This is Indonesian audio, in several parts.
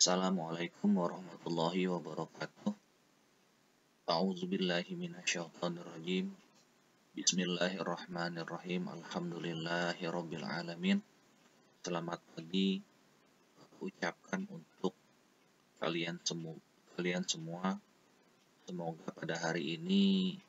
Assalamualaikum warahmatullahi wabarakatuh. A'udzubillahi minasyaitonirrajim. Bismillahirrahmanirrahim. Alhamdulillahirabbil alamin. Selamat pagi ucapkan untuk kalian semua. Semoga pada hari ini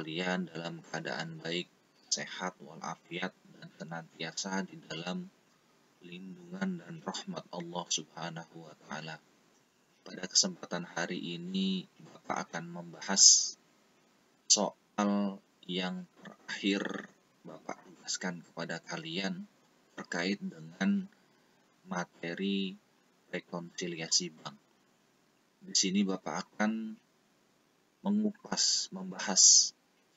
kalian dalam keadaan baik, sehat walafiat dan senantiasa di dalam lindungan dan rahmat Allah Subhanahu wa taala. Pada kesempatan hari ini Bapak akan membahas soal yang terakhir Bapak tugaskan kepada kalian terkait dengan materi rekonsiliasi bank. Di sini Bapak akan membahas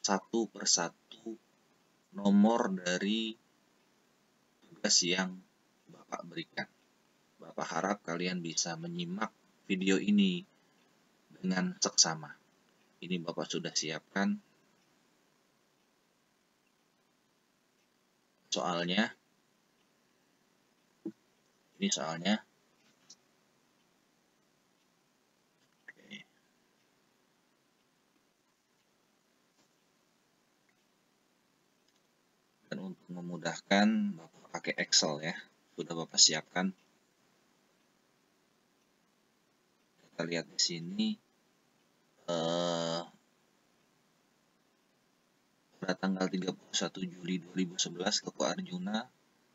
satu persatu nomor dari tugas yang Bapak berikan. Bapak harap kalian bisa menyimak video ini dengan seksama. Ini Bapak sudah siapkan soalnya. Ini soalnya. Oke. Dan untuk memudahkan, Bapak pakai Excel ya. Sudah Bapak siapkan. Kita lihat di sini. Pada tanggal 31 Juli 2011, Koko Arjuna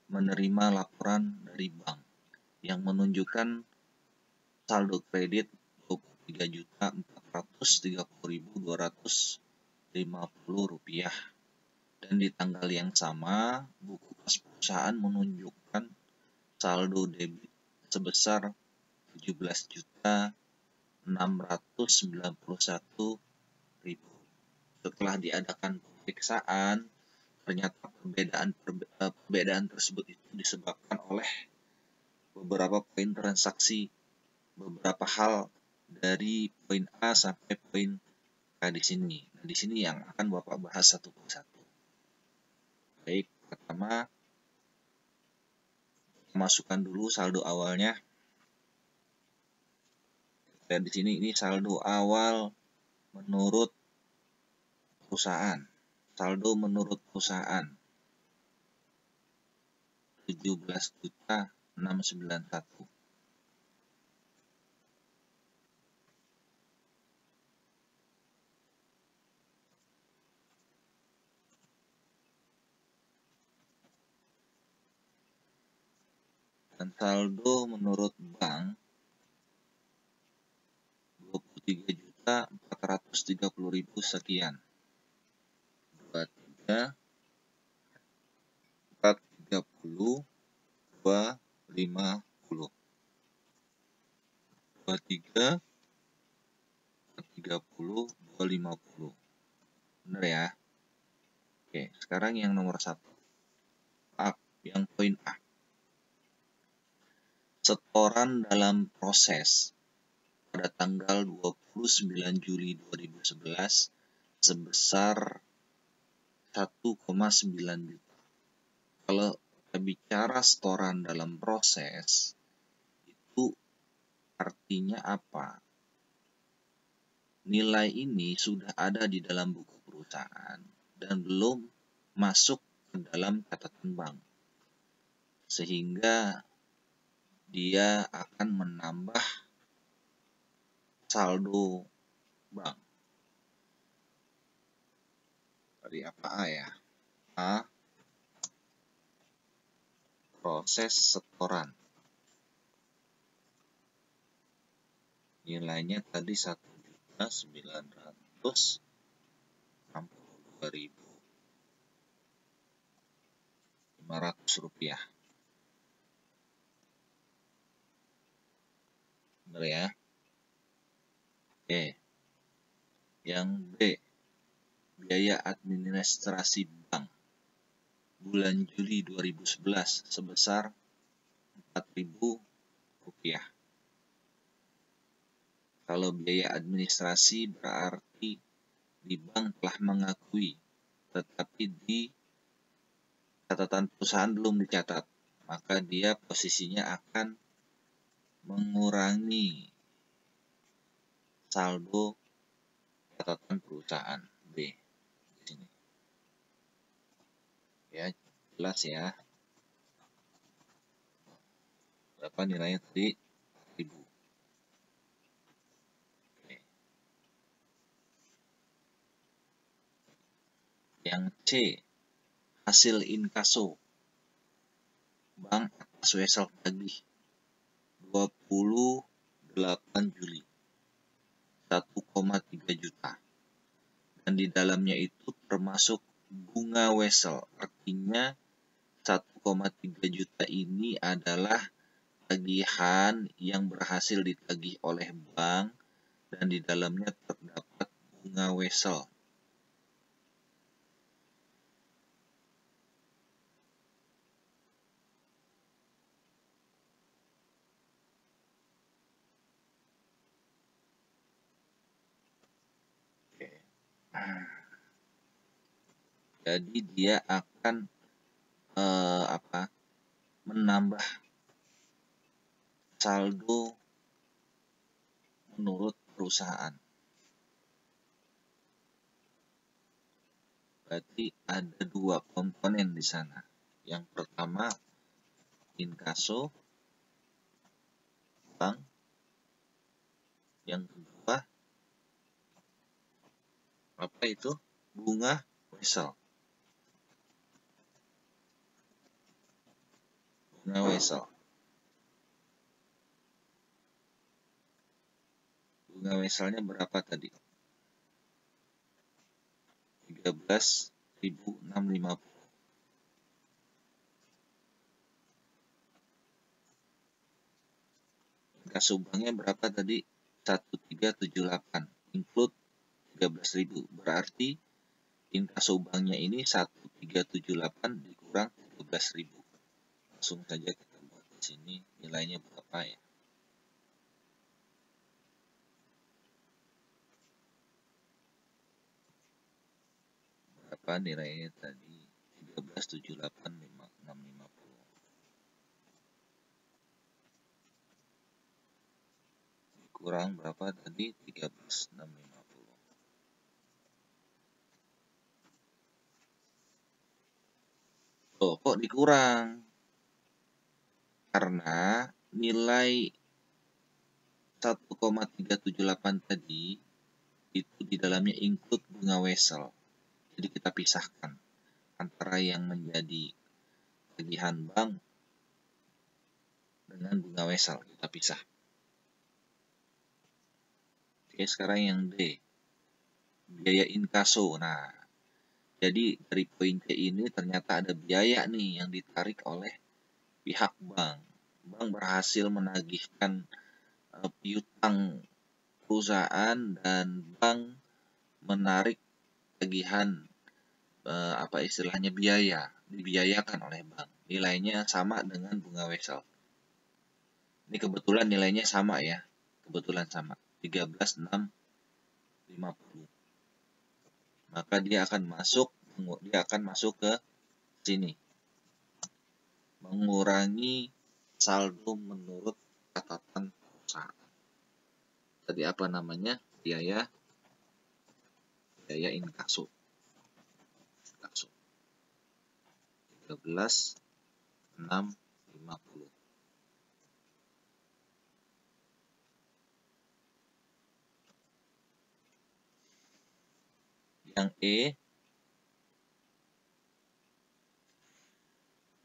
menerima laporan dari bank yang menunjukkan saldo kredit Rp23.430.250 dan di tanggal yang sama buku kas perusahaan menunjukkan saldo debit sebesar Rp17.691.000. Setelah diadakan pemeriksaan, ternyata perbedaan tersebut itu disebabkan oleh beberapa poin transaksi, beberapa hal dari poin A sampai poin K di sini. Nah, di sini yang akan Bapak bahas satu persatu. Baik, pertama masukkan dulu saldo awalnya. Lihat di sini, ini saldo awal menurut perusahaan. Saldo menurut perusahaan 17.691. Dan saldo menurut bank 23.430.000 sekian. 23.430.250. 23.430.250. Benar ya? Oke, sekarang yang nomor 1. Yang poin A. Setoran dalam proses pada tanggal 29 Juli 2011 sebesar 1,9 juta. Kalau kita bicara setoran dalam proses, itu artinya apa? Nilai ini sudah ada di dalam buku perusahaan dan belum masuk ke dalam catatan bank, sehingga dia akan menambah saldo bank. Dari apa A ya? A. Proses setoran. Nilainya tadi 1.962.500 rupiah. Benar ya? Oke. Yang B. Biaya administrasi bank bulan Juli 2011 sebesar Rp4.000. Kalau biaya administrasi berarti di bank telah mengakui, tetapi di catatan perusahaan belum dicatat, maka dia posisinya akan mengurangi saldo catatan perusahaan B. Di sini. Ya, jelas ya. Berapa nilainya tadi? 1000. Oke. Yang C, hasil inkaso bank atas wesel tagih 28 Juli 1,3 juta. Dan di dalamnya itu termasuk bunga wesel. Artinya 1,3 juta ini adalah tagihan yang berhasil ditagih oleh bank dan di dalamnya terdapat bunga wesel. Oke. Jadi dia akan menambah saldo menurut perusahaan. Berarti ada dua komponen di sana. Yang pertama inkaso bank, yang kedua apa itu? Bunga wesel. Bunga wesel. Bunga weselnya berapa tadi? 13.650. Inkaso banknya berapa tadi? 1378. Include 13.000. Berarti inkaso banknya ini 1378 dikurang 13.000. Langsung saja kita buat di sini nilainya berapa ya? Berapa nilainya tadi? 13.78.650. Kurang berapa tadi? 13.650. Oh, kok dikurang? Karena nilai 1,378 tadi itu di dalamnya include bunga wesel. Jadi kita pisahkan antara yang menjadi tagihan bank dengan bunga wesel, kita pisah. Oke, sekarang yang D, biaya inkaso. Nah, jadi dari poin C ini ternyata ada biaya nih yang ditarik oleh pihak bank. Bank berhasil menagihkan piutang perusahaan dan bank menarik tagihan istilahnya biaya, dibiayakan oleh bank. Nilainya sama dengan bunga wesel. Ini kebetulan nilainya sama ya. Kebetulan sama. 13.650. Maka dia akan masuk ke sini. Mengurangi saldo menurut catatan perusahaan. Tadi apa namanya? Biaya inkaso. 13.650. Yang E,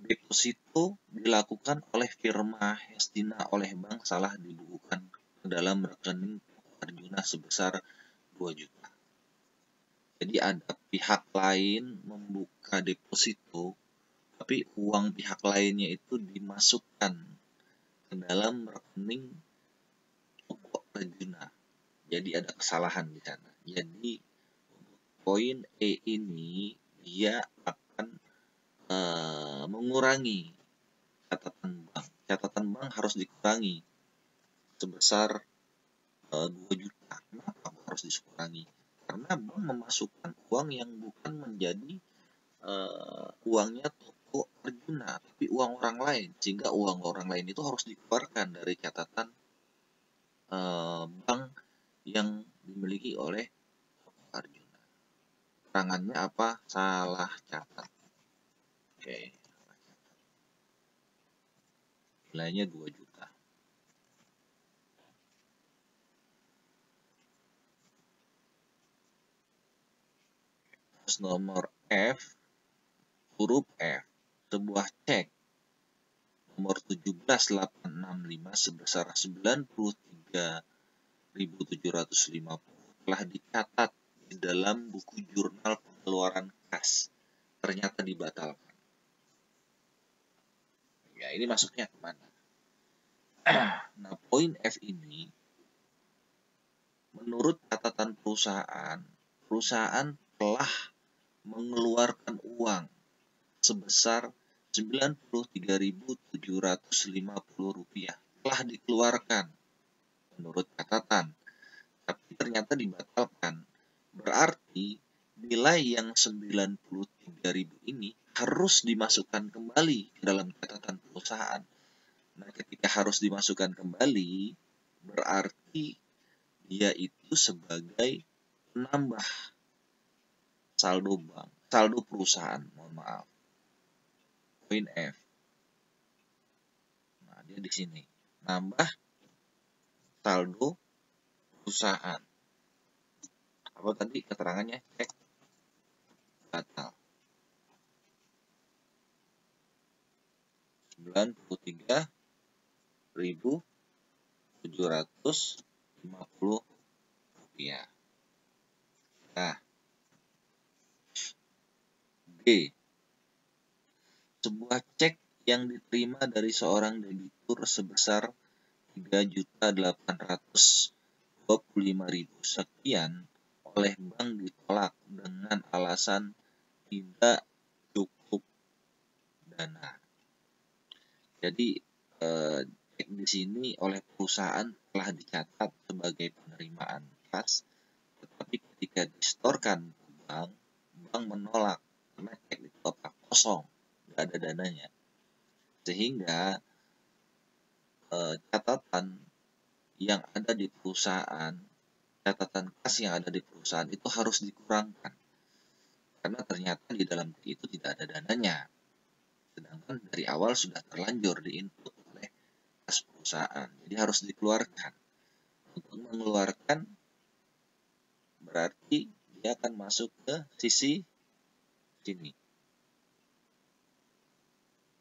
deposito dilakukan oleh firma Hestina oleh bank salah dibukukan ke dalam rekening Arjuna sebesar 2 juta. Jadi ada pihak lain membuka deposito, tapi uang pihak lainnya itu dimasukkan ke dalam rekening toko Arjuna. Jadi ada kesalahan di sana. Jadi poin E ini dia akan mengurangi catatan bank. Catatan bank harus dikurangi sebesar 2 juta. Kenapa harus dikurangi? Karena bank memasukkan uang yang bukan menjadi uangnya toko Arjuna, tapi uang orang lain, sehingga uang orang lain itu harus dikeluarkan dari catatan bank yang dimiliki oleh Arjuna. Keterangannya apa? Salah catat. Oke. Nilainya 2 juta. Terus nomor F, huruf F, sebuah cek nomor 17865 sebesar 93.750 telah dicatat di dalam buku jurnal pengeluaran kas, ternyata dibatalkan. Ya, ini masuknya kemana? Nah, poin F ini, menurut catatan perusahaan telah mengeluarkan uang sebesar Rp93.750 telah dikeluarkan menurut catatan, tapi ternyata dibatalkan. Berarti nilai yang 93.000 ini harus dimasukkan kembali ke dalam catatan perusahaan. Nah, ketika harus dimasukkan kembali, berarti dia itu sebagai penambah saldo perusahaan, mohon maaf. Poin F. Nah, dia di sini. Nambah saldo perusahaan. Apa tadi keterangannya? Cek batal. 93.750 rupiah. Nah, B. Sebuah cek yang diterima dari seorang debitur sebesar 3.825.000 sekian oleh bank ditolak dengan alasan tidak cukup dana. Jadi cek di sini oleh perusahaan telah dicatat sebagai penerimaan kas, tetapi ketika disetorkan ke bank menolak karena cek itu kosong, nggak ada dananya. Sehingga catatan yang ada di perusahaan, catatan kas yang ada di perusahaan itu harus dikurangkan. Karena ternyata di dalam itu tidak ada dananya. Sedangkan dari awal sudah terlanjur diinput oleh kas perusahaan. Jadi harus dikeluarkan. Untuk mengeluarkan berarti dia akan masuk ke sisi sini.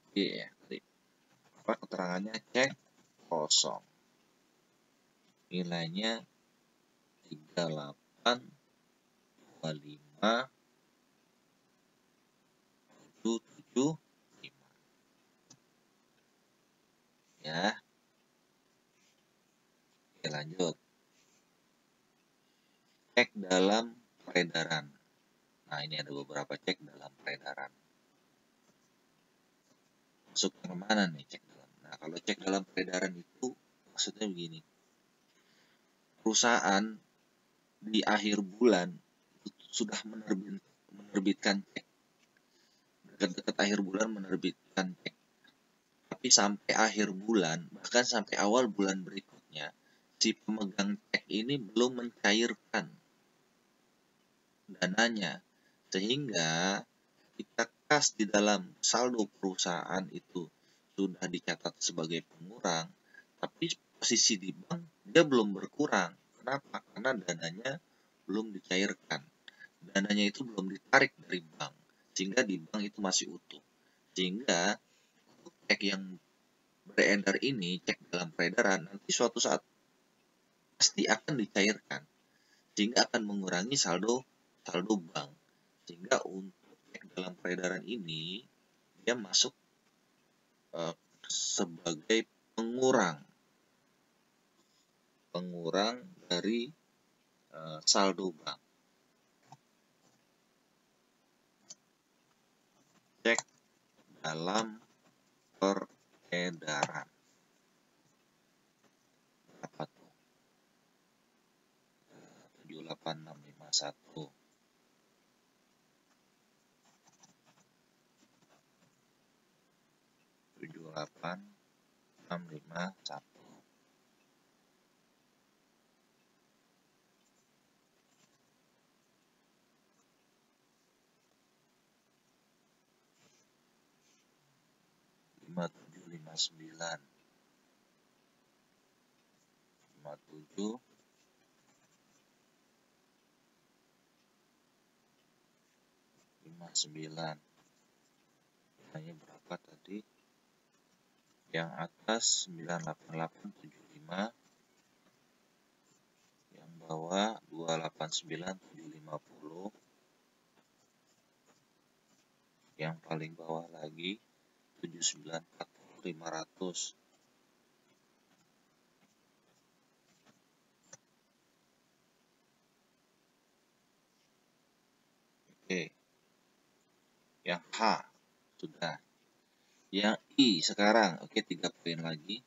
Oke ya, apa keterangannya? Cek kosong. Nilainya 3825.775. Ya. Oke, lanjut. Cek dalam peredaran. Nah, ini ada beberapa cek dalam peredaran. Masuk ke mana nih cek dalam? Nah, kalau cek dalam peredaran itu maksudnya begini. Perusahaan di akhir bulan sudah menerbitkan cek. Dekat-dekat akhir bulan menerbitkan cek. Tapi sampai akhir bulan, bahkan sampai awal bulan berikutnya, si pemegang cek ini belum mencairkan dananya. Sehingga kita kas di dalam saldo perusahaan itu sudah dicatat sebagai pengurang, tapi posisi di bank dia belum berkurang. Kenapa? Karena dananya belum dicairkan. Dananya itu belum ditarik dari bank, sehingga di bank itu masih utuh. Sehingga cek yang beredar ini, cek dalam peredaran, nanti suatu saat pasti akan dicairkan, sehingga akan mengurangi saldo bank. Sehingga untuk cek dalam peredaran ini, dia masuk sebagai pengurang dari saldo bank. Cek dalam peredaran. Apa tuh? 78651. 51. Lima 57, 59. Hanya berapa tadi? Yang atas 98875, yang bawah 289750, yang paling bawah lagi 7940500. Oke, yang H sudah. Yang I sekarang, oke, 3 poin lagi.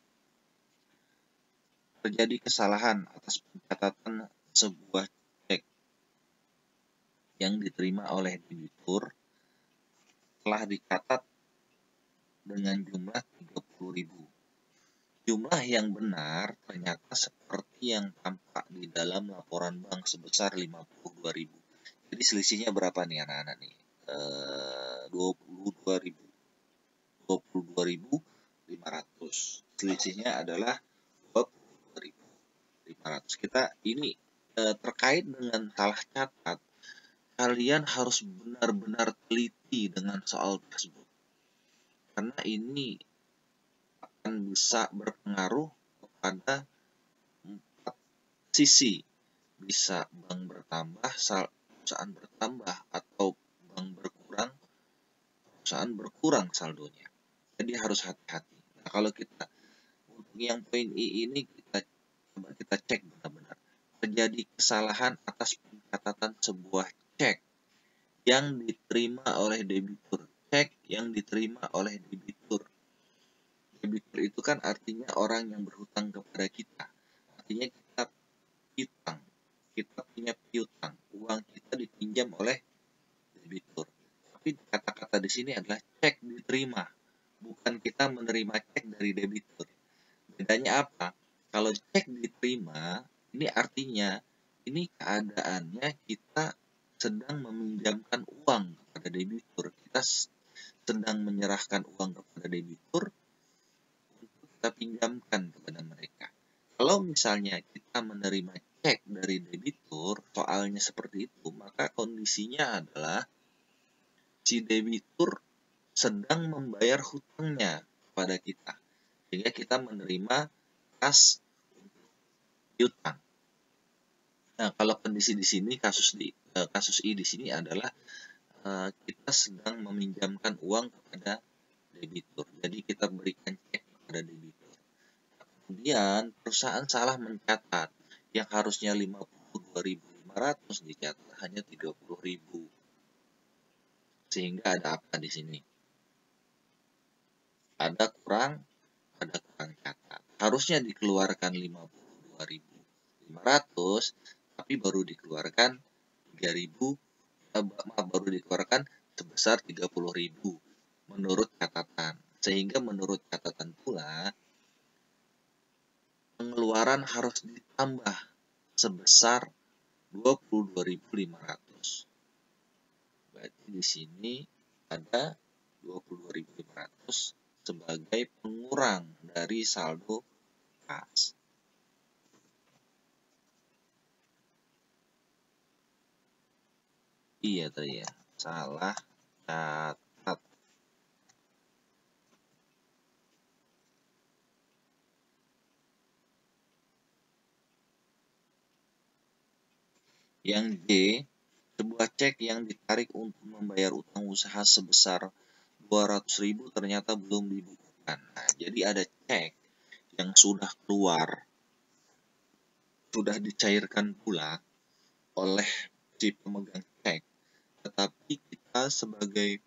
Terjadi kesalahan atas pencatatan sebuah cek yang diterima oleh debitur telah dicatat dengan jumlah 30.000. Jumlah yang benar ternyata seperti yang tampak di dalam laporan bank sebesar 52.000. Jadi selisihnya berapa nih anak-anak nih? 22.500. Selisihnya adalah 22.500. Kita ini terkait dengan salah catat, kalian harus benar-benar teliti dengan soal tersebut. Karena ini akan bisa berpengaruh kepada 4 sisi. Bisa bank bertambah, perusahaan bertambah, atau bank berkurang, perusahaan berkurang saldonya. Jadi harus hati-hati. Nah, kalau kita untuk yang poin I ini kita cek benar-benar. Terjadi kesalahan atas pencatatan sebuah cek yang diterima oleh debitur. Cek yang diterima oleh debitur. Debitur itu kan artinya orang yang berhutang kepada kita. Artinya kita piutang. Kita punya piutang. Uang kita dipinjam oleh debitur. Tapi kata-kata di sini adalah cek diterima. Bukan kita menerima cek dari debitur. Bedanya apa? Kalau cek diterima, ini artinya ini keadaannya kita sedang meminjamkan uang kepada debitur. Kita sedang menyerahkan uang kepada debitur untuk kita pinjamkan kepada mereka. Kalau misalnya kita menerima cek dari debitur, soalnya seperti itu, maka kondisinya adalah si debitur sedang membayar hutangnya kepada kita, sehingga kita menerima kas piutang. Nah, kalau kondisi di sini kasus I di sini adalah kita sedang meminjamkan uang kepada debitur. Jadi kita berikan cek kepada debitur. Kemudian perusahaan salah mencatat, yang harusnya 52.500 dicatat hanya 30.000. Sehingga ada apa di sini? Ada kurang catat. Harusnya dikeluarkan 52.500, tapi baru dikeluarkan 3.000, baru dikeluarkan sebesar 30.000 menurut catatan. Sehingga menurut catatan pula pengeluaran harus ditambah sebesar 22.500. Berarti di sini ada 22.500 sebagai pengurang dari saldo kas. Iya tadi ya, salah catat. Yang D, sebuah cek yang ditarik untuk membayar utang usaha sebesar 200.000 ternyata belum dibukukan. Nah, jadi ada cek yang sudah keluar, sudah dicairkan pula oleh si pemegang cek, tetapi kita sebagai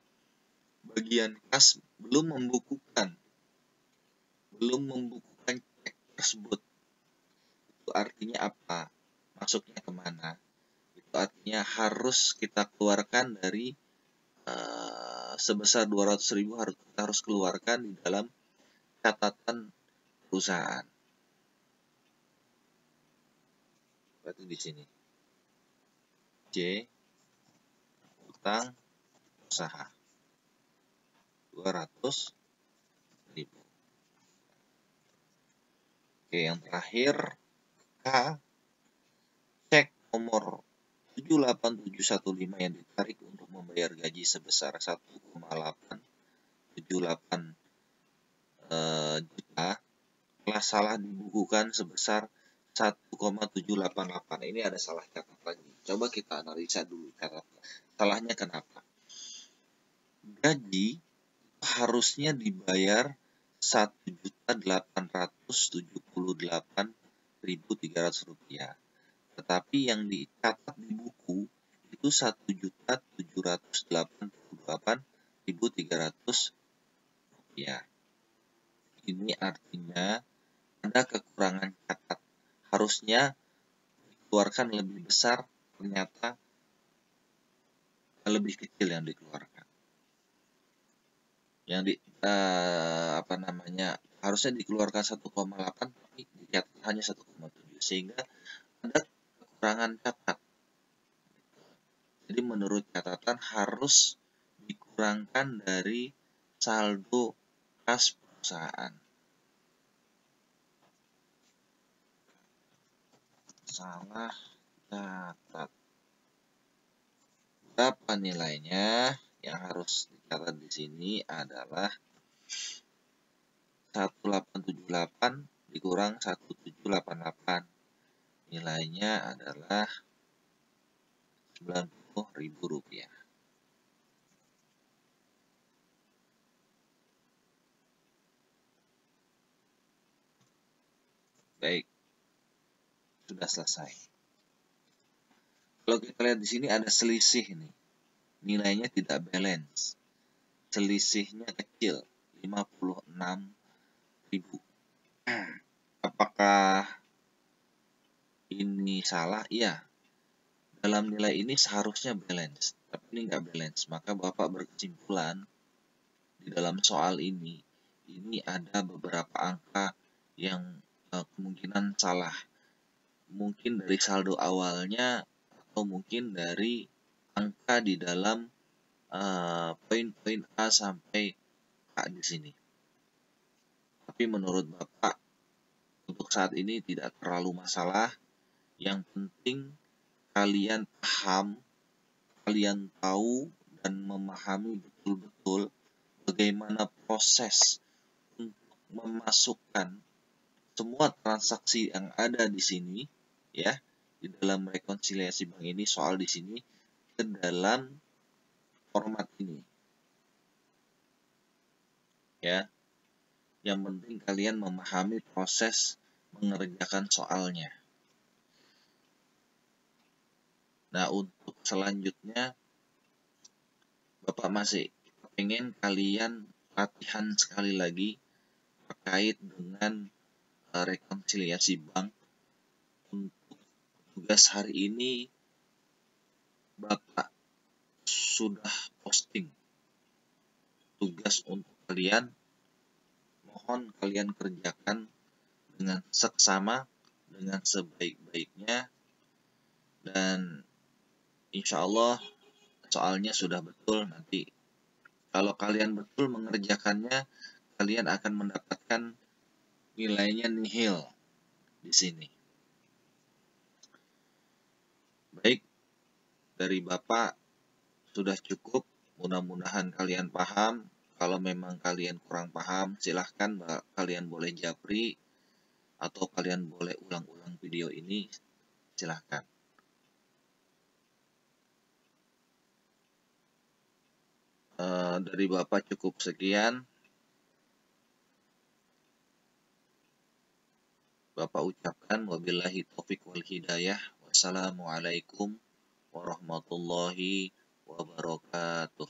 bagian kas belum membukukan cek tersebut. Itu artinya apa? Masuknya kemana? Itu artinya harus kita keluarkan dari sebesar 200.000 kita harus keluarkan di dalam catatan perusahaan. Berarti di sini J utang usaha 200.000. Oke, yang terakhir K, cek nomor 78715 yang ditarik untuk membayar gaji sebesar 1,878 juta telah salah dibukukan sebesar 1,788. Ini ada salah catat lagi. Coba kita analisa dulu salahnya kenapa. Gaji harusnya dibayar 1.878.300 rupiah. Tetapi yang dicatat di buku itu 1.788.300 rupiah. Ini artinya ada kekurangan catat. Harusnya dikeluarkan lebih besar, ternyata lebih kecil yang dikeluarkan. Yang harusnya dikeluarkan 1,8 tapi dicatat hanya 1,7, sehingga ada kekurangan catat. Jadi menurut catatan harus dikurangkan dari saldo kas perusahaan. Salah catat. Berapa nilainya? Yang harus dicatat di sini adalah 1878 dikurang 1788. Nilainya adalah 90.000 rupiah. Baik, sudah selesai. Kalau kita lihat di sini ada selisih nih. Nilainya tidak balance. Selisihnya kecil, 56.000. Apakah ini salah? Iya. Dalam nilai ini seharusnya balance, tapi ini nggak balance. Maka Bapak berkesimpulan di dalam soal ini ada beberapa angka yang kemungkinan salah. Mungkin dari saldo awalnya atau mungkin dari angka di dalam poin-poin A sampai K di sini. Tapi menurut Bapak untuk saat ini tidak terlalu masalah. Yang penting kalian paham, kalian tahu dan memahami betul-betul bagaimana proses untuk memasukkan semua transaksi yang ada di sini, ya, di dalam rekonsiliasi bank ini, soal di sini ke dalam format ini, ya. Yang penting kalian memahami proses mengerjakan soalnya. Nah, untuk selanjutnya Bapak masih pengen kalian latihan sekali lagi terkait dengan rekonsiliasi bank. Untuk tugas hari ini Bapak sudah posting tugas untuk kalian. Mohon kalian kerjakan dengan seksama, dengan sebaik-baiknya, dan insya Allah soalnya sudah betul. Nanti kalau kalian betul mengerjakannya, kalian akan mendapatkan nilainya nihil di sini. Baik, dari Bapak sudah cukup. Mudah-mudahan kalian paham. Kalau memang kalian kurang paham, silahkan kalian boleh japri atau kalian boleh ulang-ulang video ini, silahkan. Dari Bapak cukup sekian. Bapak ucapkan wabillahi taufiq wal hidayah. Wassalamualaikum warahmatullahi wabarakatuh.